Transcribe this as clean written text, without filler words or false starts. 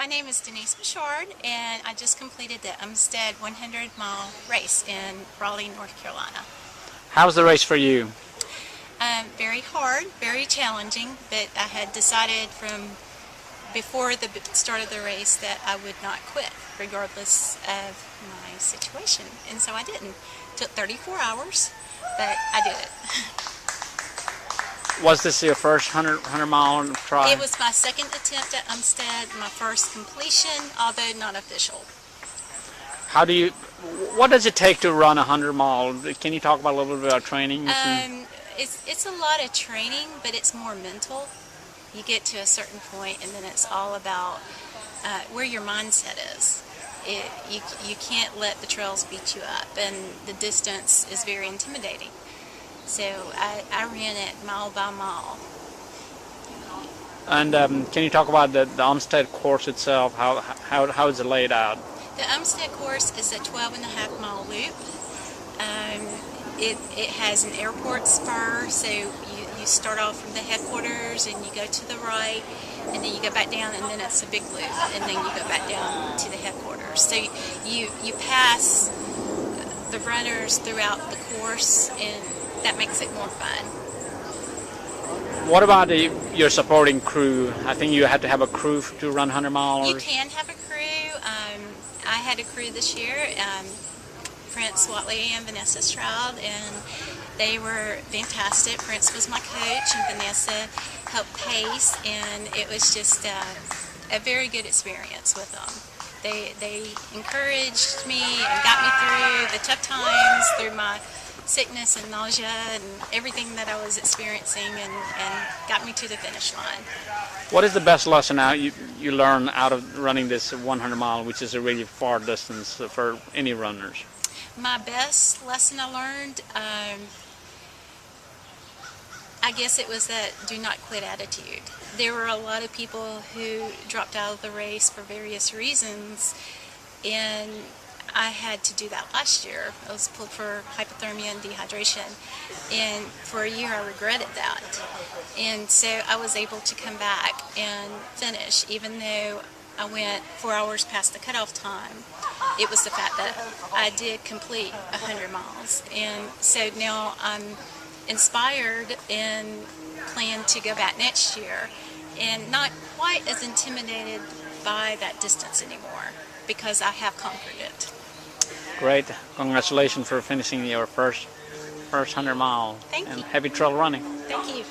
name is Denise Michard, and I just completed the Umstead 100-mile race in Raleigh, North Carolina. How was the race for you? Very hard, very challenging, but I had decided from before the start of the race that I would not quit, regardless of my situation, and so I didn't. It took 34 hours, but I did it. Was this your first 100-mile try? It was my second attempt at Umstead, my first completion, although not official. What does it take to run a 100-mile? Can you talk about a little bit about training? It's a lot of training, but it's more mental. You get to a certain point, and then it's all about where your mindset is. You can't let the trails beat you up, and the distance is very intimidating. So I ran it mile by mile. And can you talk about the Umstead course itself? How is it laid out? The Umstead course is a 12.5-mile loop. It has an airport spur, so you start off from the headquarters and you go to the right, and then you go back down, and then it's a big loop, and then you go back down to the headquarters. So you pass the runners throughout the course, and that makes it more fun. What about your supporting crew? I think you have to have a crew to run 100 miles. You can have a crew. I had a crew this year, Prince Watley and Vanessa Stroud, and they were fantastic. Prince was my coach, and Vanessa helped pace, and it was just a very good experience with them. They encouraged me and got me through the tough times, through my sickness and nausea and everything that I was experiencing, and got me to the finish line. What is the best lesson you learn out of running this 100 mile, which is a really far distance for any runners? My best lesson I learned, I guess it was that do not quit attitude. There were a lot of people who dropped out of the race for various reasons, and I had to do that last year. I was pulled for hypothermia and dehydration, and for a year I regretted that. And so I was able to come back and finish, even though I went 4 hours past the cutoff time. It was the fact that I did complete 100 miles. And so now I'm inspired and plan to go back next year, and not quite as intimidated by that distance anymore, because I have conquered it. Great. Congratulations for finishing your first 100 mile. Thank you. And happy trail running. Thank you.